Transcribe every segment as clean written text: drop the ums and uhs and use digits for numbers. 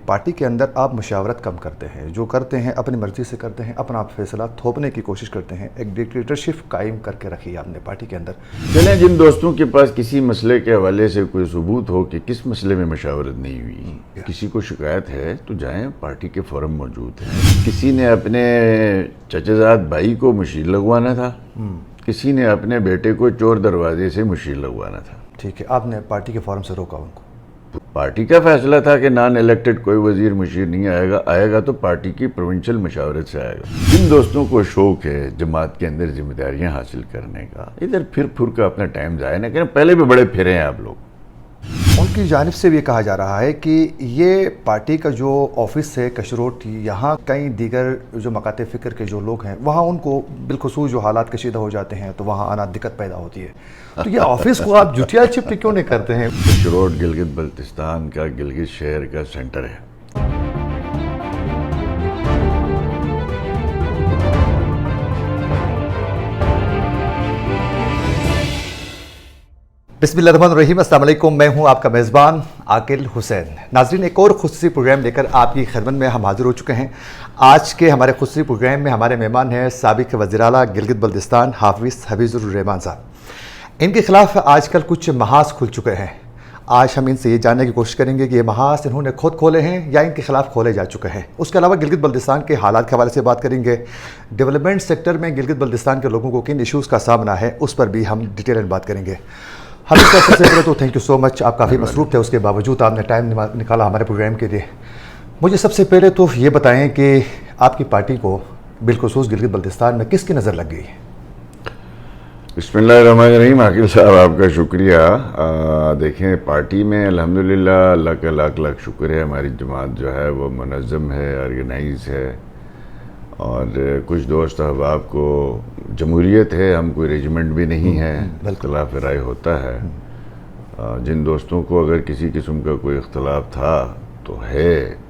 Party کے اندر آپ مشاورت کم کرتے ہیں، جو کرتے ہیں اپنی مرضی سے کرتے ہیں، اپنا آپ فیصلہ تھوپنے کی کوشش کرتے ہیں، ایک ڈکٹیٹرشپ قائم کر کے رکھی ہے آپ نے پارٹی کے اندر۔ چلیں جن دوستوں کے پاس کسی مسئلے کے حوالے سے کوئی ثبوت ہو کہ کس مسئلے میں مشاورت نہیں ہوئی، کسی کو شکایت ہے تو جائیں، پارٹی کے فورم موجود ہیں۔ کسی نے اپنے چچا زاد بھائی کو مشیر لگوانا تھا، کسی نے اپنے بیٹے کو چور دروازے سے مشیر لگوانا تھا۔ ٹھیک ہے، آپ نے پارٹی کے فورم سے روکا ان کو۔ پارٹی کا فیصلہ تھا کہ نان الیکٹڈ کوئی وزیر مشیر نہیں آئے گا تو پارٹی کی پروونشل مشاورت سے آئے گا۔ جن دوستوں کو شوق ہے جماعت کے اندر ذمہ داریاں حاصل کرنے کا، ادھر پھر کا اپنا ٹائم ضائع نہ کریں، پہلے بھی بڑے پھرے ہیں آپ لوگ۔ ان کی جانب سے بھی یہ کہا جا رہا ہے کہ یہ پارٹی کا جو آفس ہے کشروٹ، یہاں کئی دیگر جو مکاتب فکر کے جو لوگ ہیں وہاں ان کو بالخصوص جو حالات کشیدہ ہو جاتے ہیں تو وہاں آنا دقت پیدا ہوتی ہے، تو یہ آفس کو آپ جٹیا چپ کیوں نہیں کرتے ہیں؟ کشروٹ گلگت بلتستان کا، گلگت شہر کا سینٹر ہے۔ بسم اللہ الرحمن الرحیم، السلام علیکم، میں ہوں آپ کا میزبان عاقل حسین۔ ناظرین، ایک اور خصوصی پروگرام لے کر آپ کی خدمت میں ہم حاضر ہو چکے ہیں۔ آج کے ہمارے خصوصی پروگرام میں ہمارے مہمان ہیں سابق وزیر اعلیٰ گلگت بلتستان حافظ حفیظ الرحمان صاحب۔ ان کے خلاف آج کل کچھ محاذ کھل چکے ہیں۔ آج ہم ان سے یہ جاننے کی کوشش کریں گے کہ یہ محاذ انہوں نے خود کھولے ہیں یا ان کے خلاف کھولے جا چکے ہیں۔ اس کے علاوہ گلگت بلتستان کے حالات کے حوالے سے بات کریں گے، ڈیولپمنٹ سیکٹر میں گلگت بلتستان کے لوگوں کو کن ایشوز کا سامنا ہے اس پر بھی ہم ڈیٹیل میں بات کریں گے۔ حافظ صاحب، سب سے پہلے تو تھینک یو سو مچ، آپ کافی مصروف تھے، اس کے باوجود آپ نے ٹائم نکالا ہمارے پروگرام کے لیے۔ مجھے سب سے پہلے تو یہ بتائیں کہ آپ کی پارٹی کو بالخصوص گلگت بلتستان میں کس کی نظر لگ گئی؟ بسم اللہ الرحمن الرحیم۔ عاقل صاحب آپ کا شکریہ۔ دیکھیں، پارٹی میں الحمدللہ اللہ کا لاکھ لاکھ شکر ہے، ہماری جماعت جو ہے وہ منظم ہے، آرگنائز ہے، اور کچھ دوست احباب کو جمہوریت ہے، ہم کوئی ریجمنٹ بھی نہیں ہے، اختلاف رائے ہوتا ہے۔ جن دوستوں کو اگر کسی قسم کا کوئی اختلاف تھا تو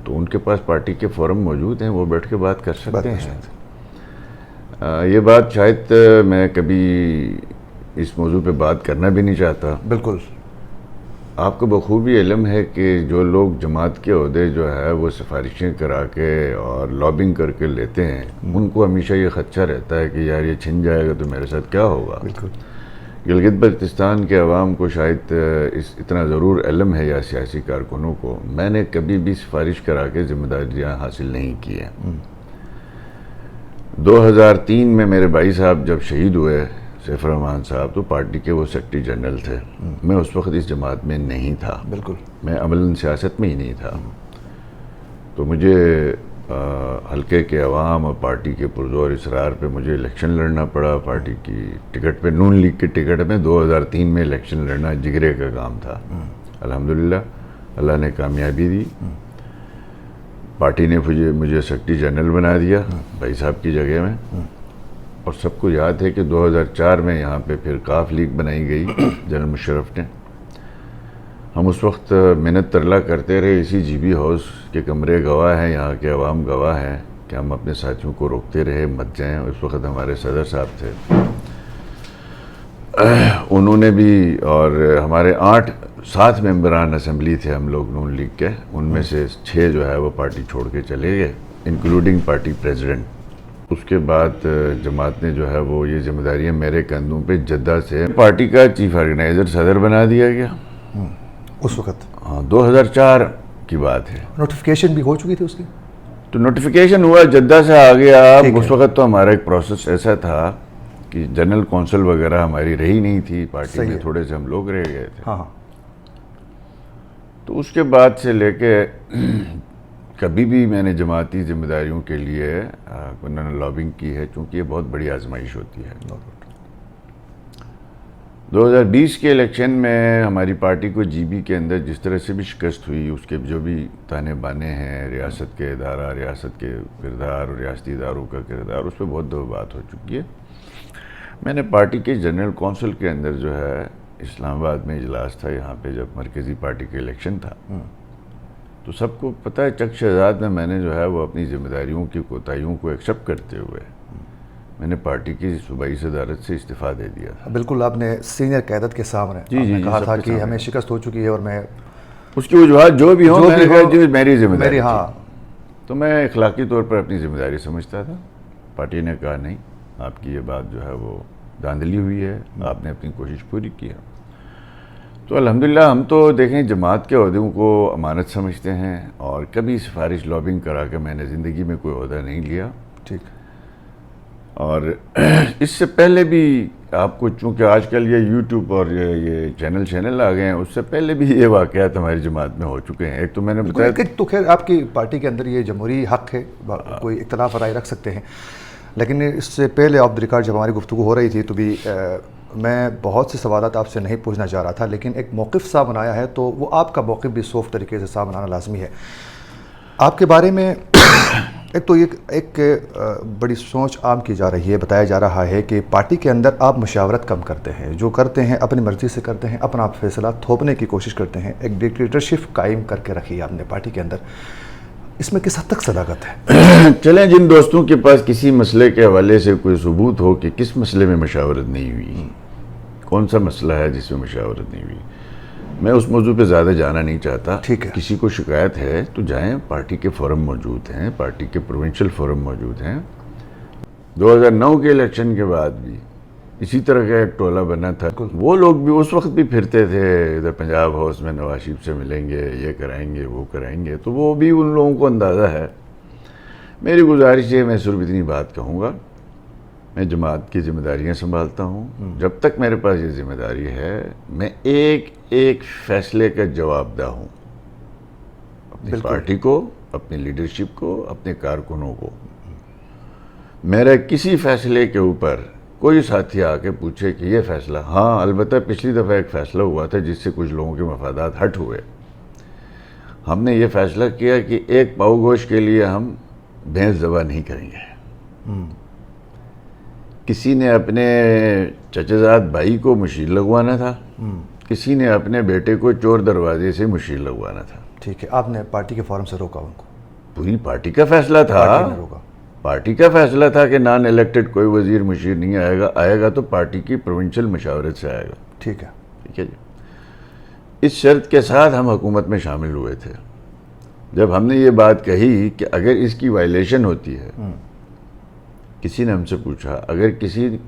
تو ان کے پاس پارٹی کے فورم موجود ہیں، وہ بیٹھ کے بات کر سکتے ہیں۔ یہ بات شاید میں کبھی اس موضوع پہ بات کرنا بھی نہیں چاہتا۔ بالکل، آپ کو بخوبی علم ہے کہ جو لوگ جماعت کے عہدے جو ہے وہ سفارشیں کرا کے اور لابنگ کر کے لیتے ہیں، ان کو ہمیشہ یہ خدشہ رہتا ہے کہ یار یہ چھن جائے گا تو میرے ساتھ کیا ہوگا۔ بالکل، گلگت بلتستان کے عوام کو شاید اتنا ضرور علم ہے، یا سیاسی کارکنوں کو، میں نے کبھی بھی سفارش کرا کے ذمہ داریاں حاصل نہیں کی ہیں۔ 2003 میں میرے بھائی صاحب جب شہید ہوئے، سیف الرحمان صاحب، تو پارٹی کے وہ سیکرٹری جنرل تھے۔ میں اس وقت اس جماعت میں نہیں تھا، بالکل، میں عملاً سیاست میں ہی نہیں تھا، تو مجھے حلقے کے عوام اور پارٹی کے پرزور اصرار پہ مجھے الیکشن لڑنا پڑا۔ پارٹی کی ٹکٹ پہ، نون لیگ کے ٹکٹ میں 2003 میں الیکشن لڑنا جگرے کا کام تھا۔ الحمدللہ اللہ نے کامیابی دی، پارٹی نے مجھے سیکرٹری جنرل بنا دیا بھائی صاحب کی جگہ میں۔ اور سب کو یاد ہے کہ 2004 میں یہاں پہ پھر کاف لیگ بنائی گئی جنرل مشرف نے۔ ہم اس وقت محنت ترلا کرتے رہے، اسی جی بی ہاؤس کے کمرے گواہ ہیں، یہاں کے عوام گواہ ہیں کہ ہم اپنے ساتھیوں کو روکتے رہے مت جائیں۔ اس وقت ہمارے صدر صاحب تھے، انہوں نے بھی، اور ہمارے 7 ممبران اسمبلی تھے ہم لوگ نون لیگ کے، ان میں سے 6 جو ہے وہ پارٹی چھوڑ کے چلے گئے، انکلوڈنگ پارٹی پریزیڈنٹ۔ اس کے بعد جماعت نے جو ہے وہ یہ ذمہ داریاں میرے کندھوں پہ جدہ سے پارٹی کا چیف آرگنائزر صدر بنا دیا گیا اس وقت۔ ہاں، 2004 کی بات ہے۔ نوٹیفیکیشن بھی ہو چکی تھی اس کی؟ تو نوٹیفیکیشن ہوا، جدہ سے آ گیا۔ اس وقت تو ہمارا ایک پروسیس ایسا تھا کہ جنرل کونسل وغیرہ ہماری رہی نہیں تھی پارٹی میں، تھوڑے سے ہم لوگ رہ گئے تھے۔ ہاں، تو اس کے بعد سے لے کے کبھی بھی میں نے جماعتی ذمہ داریوں کے لیے نہ لابنگ کی ہے، چونکہ یہ بہت بڑی آزمائش ہوتی ہے۔ 2020 کے الیکشن میں ہماری پارٹی کو جی بی کے اندر جس طرح سے بھی شکست ہوئی، اس کے جو بھی تانے بانے ہیں، ریاست کے ادارہ، ریاست کے کردار اور ریاستی اداروں کا کردار، اس پہ بہت دفعہ بات ہو چکی ہے۔ میں نے پارٹی کے جنرل کونسل کے اندر جو ہے اسلام آباد میں اجلاس تھا، یہاں پہ جب مرکزی پارٹی کے الیکشن تھا، تو سب کو پتہ ہے چک شہزاد میں نے جو ہے وہ اپنی ذمہ داریوں کی کوتاہیوں کو ایکسیپٹ کرتے ہوئے میں نے پارٹی کی صوبائی صدارت سے استعفیٰ دے دیا تھا۔ بالکل، آپ نے سینئر قیادت کے سامنے کہا تھا کہ ہمیں شکست ہو چکی ہے اور میں اس کی وجوہات جو بھی ہوں، جو میں بھی نے کہا ہو، جو میری ذمہ داری میری، تھی. ہاں تو میں اخلاقی طور پر اپنی ذمہ داری سمجھتا تھا. پارٹی نے کہا نہیں، آپ کی یہ بات جو ہے وہ دھاندلی ہوئی ہے، آپ نے اپنی کوشش پوری کی ہے. تو الحمدللہ ہم تو دیکھیں جماعت کے عہدوں کو امانت سمجھتے ہیں، اور کبھی سفارش لابنگ کرا کے میں نے زندگی میں کوئی عہدہ نہیں لیا. ٹھیک. اور اس سے پہلے بھی آپ کو، چونکہ آج کل یہ یوٹیوب اور یہ چینل آ گئے ہیں، اس سے پہلے بھی یہ واقعات ہماری جماعت میں ہو چکے ہیں. ایک تو میں نے بتایا تو خیر آپ کی پارٹی کے اندر یہ جمہوری حق ہے، کوئی اختلاف رائے رکھ سکتے ہیں، لیکن اس سے پہلے آف دی ریکارڈ جب ہماری گفتگو ہو رہی تھی تو بھی میں بہت سے سوالات آپ سے نہیں پوچھنا چاہ رہا تھا، لیکن ایک موقف صاحب بنایا ہے تو وہ آپ کا موقف بھی صوف طریقے سے صاحب بنانا لازمی ہے. آپ کے بارے میں ایک تو ایک بڑی سوچ عام کی جا رہی ہے، بتایا جا رہا ہے کہ پارٹی کے اندر آپ مشاورت کم کرتے ہیں، جو کرتے ہیں اپنی مرضی سے کرتے ہیں، اپنا فیصلہ تھوپنے کی کوشش کرتے ہیں. ایک ڈکٹیٹرشپ قائم کر کے رکھی ہے آپ نے پارٹی کے اندر، اس میں کس حد تک صداقت ہے؟ چلیں جن دوستوں کے پاس کسی مسئلے کے حوالے سے کوئی ثبوت ہو کہ کس مسئلے میں مشاورت نہیں ہوئی، کون سا مسئلہ ہے جس میں مشاورت نہیں ہوئی، میں اس موضوع پہ زیادہ جانا نہیں چاہتا. ٹھیک ہے. کسی کو شکایت ہے تو جائیں، پارٹی کے فورم موجود ہیں، پارٹی کے پروونشل فورم موجود ہیں. 2009 کے الیکشن کے بعد بھی اسی طرح کا ایک ٹولہ بنا تھا. وہ لوگ بھی اس وقت بھی پھرتے تھے ادھر پنجاب ہاؤس میں، نواز شریف سے ملیں گے، یہ کرائیں گے، وہ کرائیں گے. تو وہ بھی ان لوگوں کو اندازہ ہے. میری گزارش ہے، میں صرف اتنی بات کہوں گا، میں جماعت کی ذمہ داریاں سنبھالتا ہوں. جب تک میرے پاس یہ ذمہ داری ہے، میں ایک ایک فیصلے کا جواب دہ ہوں، اپنی پارٹی کو، اپنی لیڈرشپ کو، اپنے کارکنوں کو. میرے کسی فیصلے کے اوپر کوئی ساتھی آ کے پوچھے کہ یہ فیصلہ، ہاں البتہ پچھلی دفعہ ایک فیصلہ ہوا تھا جس سے کچھ لوگوں کے مفادات ہٹ ہوئے. ہم نے یہ فیصلہ کیا کہ ایک پاؤ گوشت کے لیے ہم بھینس ذبح نہیں کریں گے. کسی نے اپنے چچا زاد بھائی کو مشیر لگوانا تھا، کسی نے اپنے بیٹے کو چور دروازے سے مشیر لگوانا تھا. ٹھیک ہے. آپ نے پارٹی کے فورم سے روکا ان کو؟ پوری پارٹی کا فیصلہ تھا. پارٹی نے روکا. پارٹی کا فیصلہ تھا کہ نان الیکٹڈ کوئی وزیر مشیر نہیں آئے گا تو پارٹی کی پروونشل مشاورت سے آئے گا. ٹھیک ہے. ٹھیک ہے جی. اس شرط کے ساتھ ہم حکومت میں شامل ہوئے تھے. جب ہم نے یہ بات کہی کہ اگر اس کی وائلیشن ہوتی ہے، کسی نے ہم سے پوچھا اگر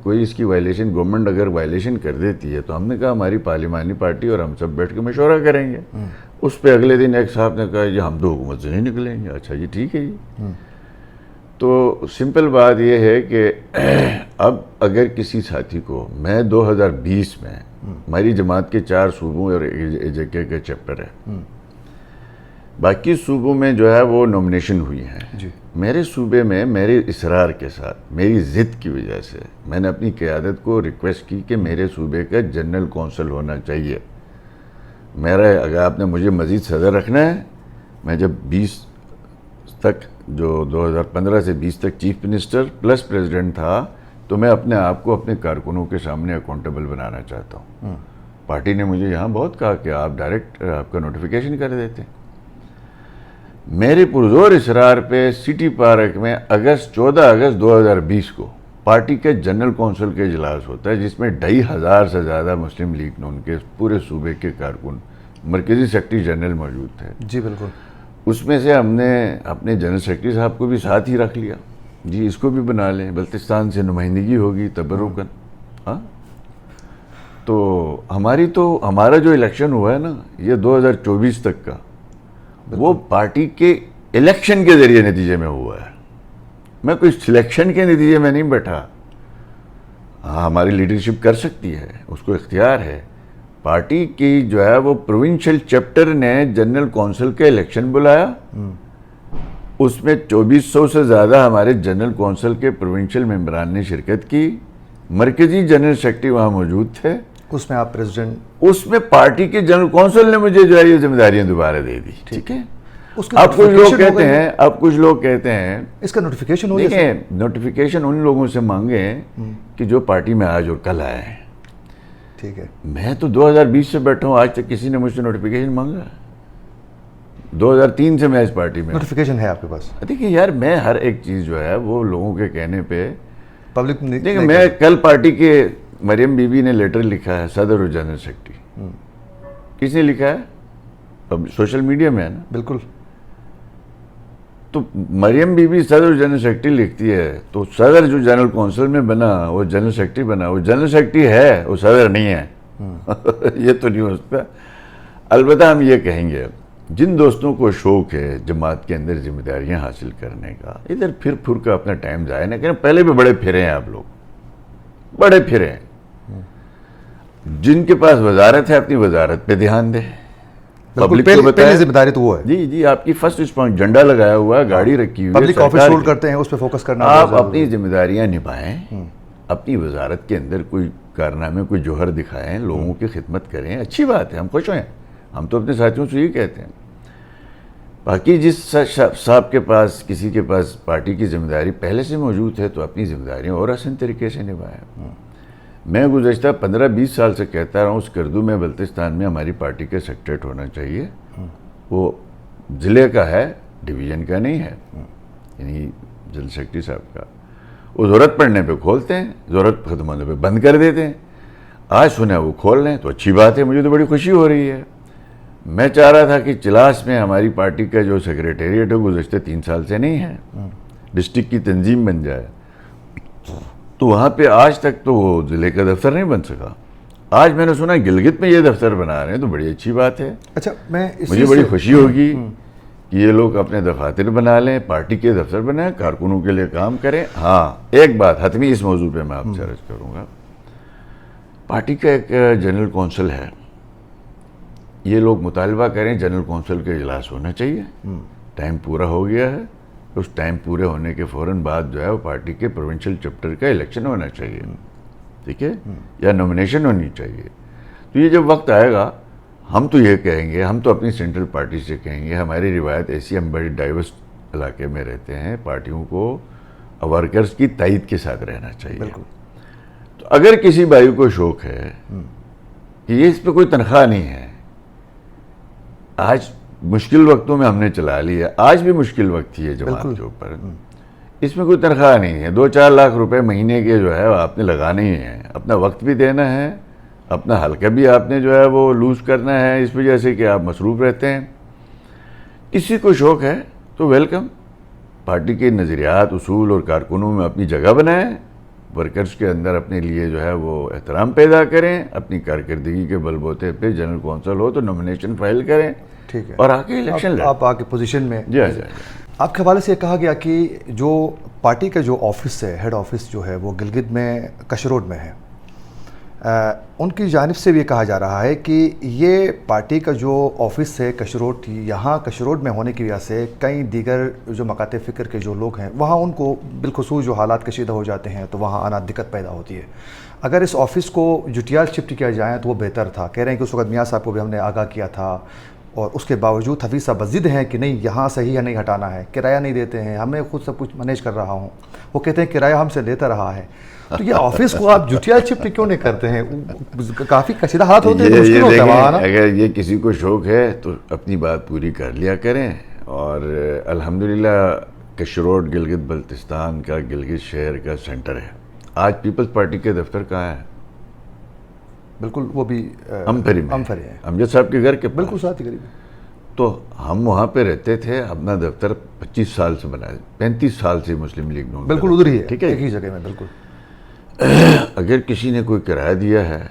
کوئی اس کی وائلیشن، گورنمنٹ اگر وائلیشن کر دیتی ہے، تو ہم نے کہا ہماری پارلیمانی پارٹی اور ہم سب بیٹھ کے مشورہ کریں گے. اس پہ اگلے دن ایک صاحب نے کہا یہ ہم تو حکومت سے نہیں نکلیں گے. اچھا جی ٹھیک ہے جی. تو سمپل بات یہ ہے کہ اب اگر کسی ساتھی کو، میں 2020 میں ہماری جماعت کے 4 صوبوں اور ایجیکے کے چیپٹر ہے، باقی صوبوں میں جو ہے وہ نومنیشن ہوئی ہیں. جی. میرے صوبے میں میرے اصرار کے ساتھ، میری ضد کی وجہ سے میں نے اپنی قیادت کو ریکویسٹ کی کہ میرے صوبے کا جنرل کونسل ہونا چاہیے. اگر آپ نے مجھے مزید صدر رکھنا ہے، میں جب 20 تک، جو 2015 سے 20 تک چیف منسٹر پلس پریزیڈنٹ تھا، تو میں اپنے آپ کو اپنے کارکنوں کے سامنے اکاؤنٹیبل بنانا چاہتا ہوں. پارٹی نے مجھے یہاں بہت کہا کہ آپ ڈائریکٹ آپ کا نوٹیفیکیشن کر دیتے. میرے پرزور اصرار پہ سٹی پارک میں 14 اگست 2020 کو پارٹی کے جنرل کونسل کے اجلاس ہوتا ہے، جس میں 2500 سے زیادہ مسلم لیگ نون کے پورے صوبے کے کارکن، مرکزی سیکرٹری جنرل موجود تھے. جی بالکل. اس میں سے ہم نے اپنے جنرل سیکرٹری صاحب کو بھی ساتھ ہی رکھ لیا. جی اس کو بھی بنا لیں، بلتستان سے نمائندگی ہوگی تبرکن. ہاں تو ہمارا جو الیکشن ہوا ہے نا، یہ 2024 تک کا، وہ پارٹی کے الیکشن کے ذریعے نتیجے میں ہوا ہے. میں کوئی سلیکشن کے نتیجے میں نہیں بیٹھا. ہاں ہماری لیڈرشپ کر سکتی ہے، اس کو اختیار ہے. پارٹی کی جو ہے وہ پروونشل چیپٹر نے جنرل کونسل کے الیکشن بلایا. اس میں 2400 سے زیادہ ہمارے جنرل کونسل کے پروونشل ممبران نے شرکت کی. مرکزی جنرل سیکرٹری وہاں موجود تھے. اس میں آپ پریزیڈنٹ، اس میں پارٹی کے جنرل کونسل نے مجھے جو ہے یہ ذمہ داریاں دوبارہ دے دی. ٹھیک ہے. اب کچھ لوگ کہتے ہیں اس کا نوٹیفیکیشن ہو. دیکھیں نوٹیفیکیشن ان لوگوں سے مانگیں کہ جو پارٹی میں آج اور کل آئے ہیں. ٹھیک ہے. میں تو 2020 سے بیٹھا ہوں، آج تک کسی نے مجھ سے نوٹیفیکیشن مانگا. 2003 سے میں اس پارٹی میں. نوٹیفیکیشن ہے آپ کے پاس؟ دیکھیں یار، میں ہر ایک چیز جو ہے وہ لوگوں کے کہنے پہ پبلک. دیکھیں میں کل پارٹی کے مریم بی بی نے لیٹر لکھا ہے، صدر اور جنرل سیکرٹری. کس نے لکھا ہے؟ اب سوشل میڈیا میں ہے نا. بالکل. تو مریم بی بی صدر جنرل سیکرٹری لکھتی ہے, تو صدر جو جنرل کونسل میں بنا وہ جنرل سیکرٹری بنا, وہ جنرل سیکرٹری ہے, وہ صدر نہیں ہے. یہ تو نہیں ہو سکتا. البتہ ہم یہ کہیں گے, جن دوستوں کو شوق ہے جماعت کے اندر ذمہ داریاں حاصل کرنے کا, ادھر پھر پھر کا اپنا ٹائم ضائع نہ کریں. پہلے بھی بڑے پھرے ہیں آپ لوگ, بڑے پھرے ہیں. جن کے پاس وزارت ہے اپنی وزارت پہ دھیان دیں. پبلک کو بتائیں. ذمہ داری تو وہ ہے. جی جی, آپ کی فرسٹ رسپانس, جھنڈا لگایا ہوا ہے, گاڑی رکھی ہوئی ہے, پبلک آفس رول کرتے ہیں, اس پہ فوکس کرنا. آپ اپنی ذمہ داریاں نبھائیں, اپنی وزارت کے اندر کوئی کارنامے, کوئی جوہر دکھائیں, لوگوں کی خدمت کریں. اچھی بات ہے, ہم خوش ہوئیں. ہم تو اپنے ساتھیوں سے یہی کہتے ہیں. باقی جس صاحب کے پاس, کسی کے پاس پارٹی کی ذمہ داری پہلے سے موجود ہے, تو اپنی ذمہ داریاں اور آسان طریقے سے نبھائیں. میں گزشتہ 15-20 سال سے کہتا رہا ہوں, اس کردو میں بلتستان میں ہماری پارٹی کا سیکریٹریٹ ہونا چاہیے. وہ ضلع کا ہے, ڈویژن کا نہیں ہے, یعنی جنرل سیکرٹری صاحب کا. وہ ضرورت پڑنے پہ کھولتے ہیں, ضرورت ختم ہونے پہ بند کر دیتے ہیں. آج سنا وہ کھول لیں تو اچھی بات ہے, مجھے تو بڑی خوشی ہو رہی ہے. میں چاہ رہا تھا کہ چلاس میں ہماری پارٹی کا جو سیکریٹریٹ ہے گزشتہ 3 سال سے نہیں ہے, ڈسٹرکٹ کی تنظیم بن جائے. تو وہاں پہ آج تک تو وہ ضلع کا دفتر نہیں بن سکا. آج میں نے سنا گلگت میں یہ دفتر بنا رہے ہیں, تو بڑی اچھی بات ہے. اچھا, مجھے بڑی خوشی ہوگی کہ یہ لوگ اپنے دفاتر بنا لیں, پارٹی کے دفتر بنائیں, کارکنوں کے لیے کام کریں. ہاں, ایک بات حتمی اس موضوع پہ میں آپ سے عرض کروں گا. پارٹی کا ایک جنرل کونسل ہے, یہ لوگ مطالبہ کریں جنرل کونسل کا اجلاس ہونا چاہیے. ٹائم پورا ہو گیا ہے, اس ٹائم پورے ہونے کے فوراً بعد جو ہے وہ پارٹی کے پروونشل چیپٹر کا الیکشن ہونا چاہیے. ٹھیک ہے, یا نومینیشن ہونی چاہیے. تو یہ جب وقت آئے گا, ہم تو یہ کہیں گے, ہم تو اپنی سینٹرل پارٹی سے کہیں گے, ہماری روایت ایسی, ہم بڑی ڈائیورس علاقے میں رہتے ہیں, پارٹیوں کو ورکرز کی تائید کے ساتھ رہنا چاہیے. بالکل. تو اگر کسی بھائی کو شوق ہے کہ یہ اس پہ کوئی تنخواہ نہیں ہے, آج مشکل وقتوں میں ہم نے چلا لی ہے, آج بھی مشکل وقت تھی ہے جماعت کے اوپر, اس میں کوئی تنخواہ نہیں ہے. 2-4 لاکھ روپے مہینے کے جو ہے آپ نے لگانے ہی ہیں, اپنا وقت بھی دینا ہے, اپنا حلقہ بھی آپ نے جو ہے وہ لوز کرنا ہے, اس وجہ سے کہ آپ مصروف رہتے ہیں. کسی کو شوق ہے تو ویلکم, پارٹی کے نظریات, اصول اور کارکنوں میں اپنی جگہ بنائیں, ورکرز کے اندر اپنے لیے جو ہے وہ احترام پیدا کریں, اپنی کارکردگی کے بل بوتے پہ جنرل کونسل ہو تو نومینیشن فائل کریں. ٹھیک ہے, اور آگے الیکشن لڑیں. آپ آگے پوزیشن میں. جی جی. آپ کے حوالے سے یہ کہا گیا کہ جو پارٹی کا جو آفس ہے, ہیڈ آفس جو ہے وہ گلگت میں کش روڈ میں ہے. ان کی جانب سے بھی یہ کہا جا رہا ہے کہ یہ پارٹی کا جو آفس ہے کش روڈ, یہاں کش روڈ میں ہونے کی وجہ سے کئی دیگر جو مکاتب فکر کے جو لوگ ہیں وہاں ان کو بالخصوص جو حالات کشیدہ ہو جاتے ہیں تو وہاں آنا دقت پیدا ہوتی ہے. اگر اس آفس کو جٹیال شفٹ کیا جائے تو وہ بہتر تھا. کہہ رہے ہیں کہ اس وقت میاں صاحب کو بھی ہم نے آگاہ کیا تھا, اور اس کے باوجود حفیظ صاحب ضد ہیں کہ نہیں یہاں صحیح ہے, نہیں ہٹانا ہے, کرایہ نہیں دیتے ہیں, ہمیں خود سب کچھ مینیج کر رہا ہوں. وہ کہتے ہیں کرایہ ہم سے لیتا رہا ہے. تو یہ آفس کو آپ جٹیال شفٹ کیوں نہیں کرتے ہیں؟ کافی کشیدہ حالات ہوتے ہیں, مشکل ہوتا ہے وہاں نا. اگر یہ کسی کو شوق ہے تو اپنی بات پوری کر لیا کریں. اور الحمدللہ کش روڈ گلگت بلتستان کا, گلگت شہر کا سینٹر ہے. آج پیپلز پارٹی کے دفتر کہاں ہے؟ بالکل, وہ بھی امفری میں, امجد صاحب کے گھر کے بالکل ساتھ ہی قریب. تو ہم وہاں پہ رہتے تھے, اپنا دفتر 25 سال سے بنایا, 35 سال سے مسلم لیگ نون. بالکل ادھر ہی ہے, ٹھیک ہے, ایک ہی جگہ میں. بالکل. اگر کسی نے کوئی کرایہ دیا ہے,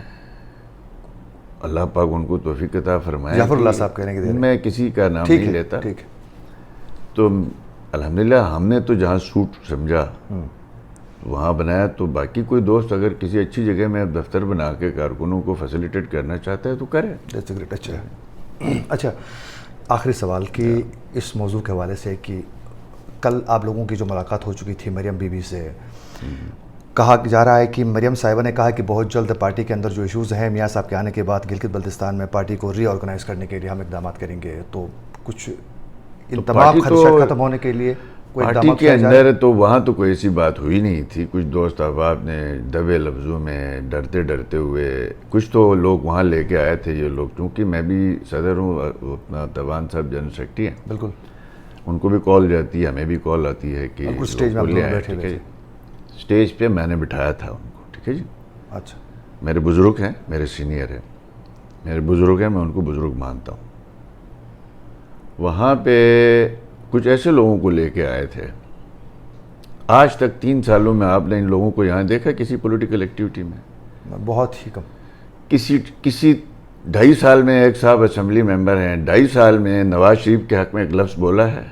اللہ پاک ان کو توفیق عطا فرمائے. جعفر اللہ صاحب کہنے کے میں کسی کا نام نہیں لیتا. ٹھیک ہے. تو الحمدللہ ہم نے تو جہاں سوٹ سمجھا وہاں بنایا. تو باقی کوئی دوست اگر کسی اچھی جگہ میں دفتر بنا کے کارکنوں کو فیسیلیٹیٹ کرنا چاہتا ہے تو کرے. اچھا, آخری سوال کہ اس موضوع کے حوالے سے کہ کل آپ لوگوں کی جو ملاقات ہو چکی تھی مریم بی بی سے, کہا جا رہا ہے کہ مریم صاحبہ نے کہا کہ بہت جلد پارٹی کے اندر جو ایشوز ہیں میاں صاحب کے آنے کے بعد گلگت بلتستان میں پارٹی کو ری آرگنائز کرنے کے لیے ہم اقدامات کریں گے. تو کچھ ان تمام خدشات ختم ہونے کے لیے پارٹی کے اندر تو وہاں تو کوئی ایسی بات ہوئی نہیں تھی. کچھ دوست احباب نے دبے لفظوں میں ڈرتے ڈرتے ہوئے, کچھ تو لوگ وہاں لے کے آئے تھے یہ لوگ, چونکہ میں بھی صدر ہوں, اپنا توان صاحب جنرل سیکرٹری ہیں. بالکل. ان کو بھی کال جاتی ہے, ہمیں بھی کال آتی ہے کہ اسٹیج پہ میں نے بٹھایا تھا ان کو. ٹھیک ہے جی. اچھا, میرے بزرگ ہیں, میرے سینئر ہیں, میرے بزرگ ہیں, میں ان کو بزرگ مانتا ہوں. وہاں پہ کچھ ایسے لوگوں کو لے کے آئے تھے. آج تک 3 سالوں میں آپ نے ان لوگوں کو یہاں دیکھا کسی پولیٹیکل ایکٹیویٹی میں؟ بہت ہی کم. کسی 2.5 سال میں ایک صاحب اسمبلی ممبر ہیں, 2.5 سال میں نواز شریف کے حق میں ایک لفظ بولا ہے؟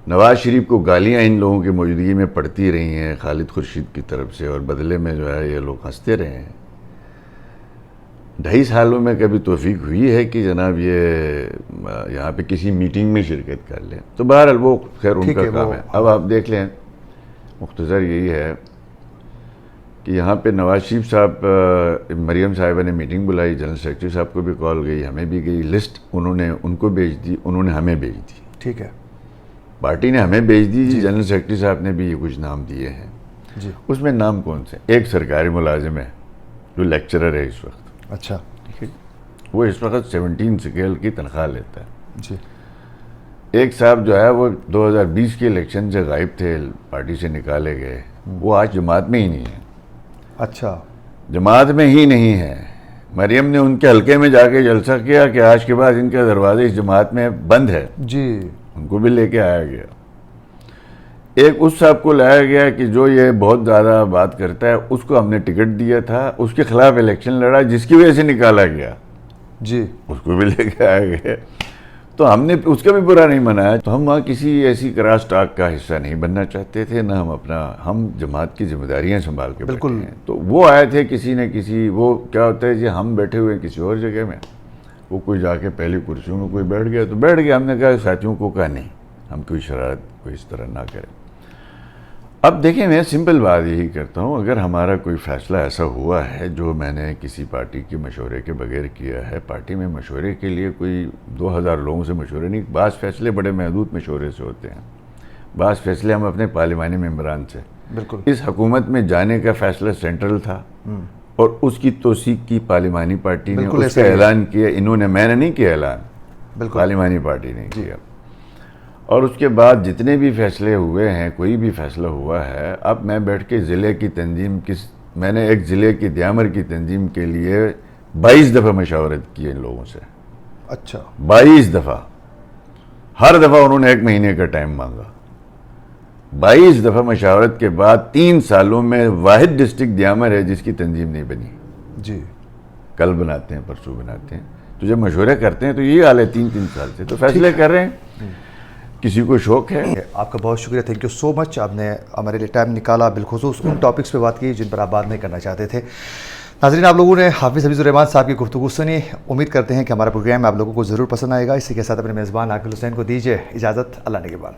نواز شریف کو گالیاں ان لوگوں کی موجودگی میں پڑتی رہی ہیں خالد خورشید کی طرف سے, اور بدلے میں جو ہے یہ لوگ ہنستے رہے ہیں. 2.5 سالوں میں کبھی توفیق ہوئی ہے کہ جناب یہ یہاں پہ کسی میٹنگ میں شرکت کر لیں؟ تو بہرحال وہ خیر ان کا کام ہے. اب آپ دیکھ لیں, مختصر یہی ہے کہ یہاں پہ نواز شریف صاحب, مریم صاحبہ نے میٹنگ بلائی, جنرل سیکرٹری صاحب کو بھی کال گئی, ہمیں بھی گئی, لسٹ انہوں نے ان کو بھیج دی, انہوں نے ہمیں بھیج دی. ٹھیک ہے, پارٹی نے ہمیں بھیج دی جی. جنرل سیکرٹری صاحب نے بھی یہ کچھ نام دیے ہیں جی. اس میں نام کون سے؟ ایک سرکاری ملازم ہے جو لیکچرر ہے اس وقت. اچھا. وہ اس وقت 17 سکیل کی تنخواہ لیتا ہے جی. ایک صاحب جو ہے وہ 2020 کے الیکشن سے غائب تھے, پارٹی سے نکالے گئے, وہ آج جماعت میں ہی نہیں ہے. اچھا. جماعت میں ہی نہیں ہے. مریم نے ان کے حلقے میں جا کے جلسہ کیا کہ آج کے بعد ان کا دروازہ اس جماعت میں بند ہے جی. ان کو بھی لے کے آیا گیا. ایک اس صاحب کو لایا گیا کہ جو یہ بہت زیادہ بات کرتا ہے, اس کو ہم نے ٹکٹ دیا تھا, اس کے خلاف الیکشن لڑا جس کی وجہ سے نکالا گیا جی, اس کو بھی لے کے آیا گیا. تو ہم نے اس کا بھی برا نہیں منایا. تو ہم وہاں کسی ایسی کراس ٹاک کا حصہ نہیں بننا چاہتے تھے, نہ ہم جماعت کی ذمہ داریاں سنبھال کے بالکل بیٹھے ہیں. تو وہ آئے تھے کسی نہ کسی, وہ کیا ہوتا ہے جی, ہم بیٹھے ہوئے کسی اور جگہ میں, وہ کوئی جا کے پہلی کرسیوں میں کوئی بیٹھ گیا تو بیٹھ گیا. ہم نے کہا ساتھیوں کو کہا نہیں, ہم کوئی شرارت کوئی اس طرح نہ کریں. اب دیکھیں, میں سمپل بات یہی کرتا ہوں, اگر ہمارا کوئی فیصلہ ایسا ہوا ہے جو میں نے کسی پارٹی کے مشورے کے بغیر کیا ہے, پارٹی میں مشورے کے لیے کوئی 2000 لوگوں سے مشورے نہیں, بعض فیصلے بڑے محدود مشورے سے ہوتے ہیں, بعض فیصلے ہم اپنے پارلیمانی ممبران سے. بالکل. اس حکومت میں جانے کا فیصلہ سینٹرل تھا اور اس کی توثیق کی پارلیمانی پارٹی نے, اس کا اعلان کیا انہوں نے, میں نے نہیں کیا اعلان, پارلیمانی پارٹی نے کیا. اور اس کے بعد جتنے بھی فیصلے ہوئے ہیں, کوئی بھی فیصلہ ہوا ہے, اب میں بیٹھ کے ضلع کی تنظیم میں نے ایک ضلع کی دیامر کی تنظیم کے لیے 22 دفعہ مشاورت کی ان لوگوں سے. اچھا. 22 دفعہ, ہر دفعہ انہوں نے 1 مہینے کا ٹائم مانگا. 22 دفعہ مشاورت کے بعد 3 سالوں میں واحد ڈسٹرکٹ دیامر ہے جس کی تنظیم نہیں بنی. جی. کل بناتے ہیں, پرسوں بناتے ہیں. تو جب مشورے کرتے ہیں تو یہ حال ہے 3 سال سے, تو فیصلے کر رہے ہیں. کسی کو شوق ہے. آپ کا بہت شکریہ, تھینک یو سو مچ. آپ نے ہمارے لیے ٹائم نکالا, بالخصوص ان ٹاپکس پہ بات کی جن پر آپ بات نہیں کرنا چاہتے تھے. ناظرین, آپ لوگوں نے حافظ حفیظ الرحمان صاحب کی گفتگو سنی. امید کرتے ہیں کہ ہمارا پروگرام آپ لوگوں کو ضرور پسند آئے گا. اسی کے ساتھ اپنے میزبان عاقل حسین کو دیجیے اجازت. اللہ نگہبان.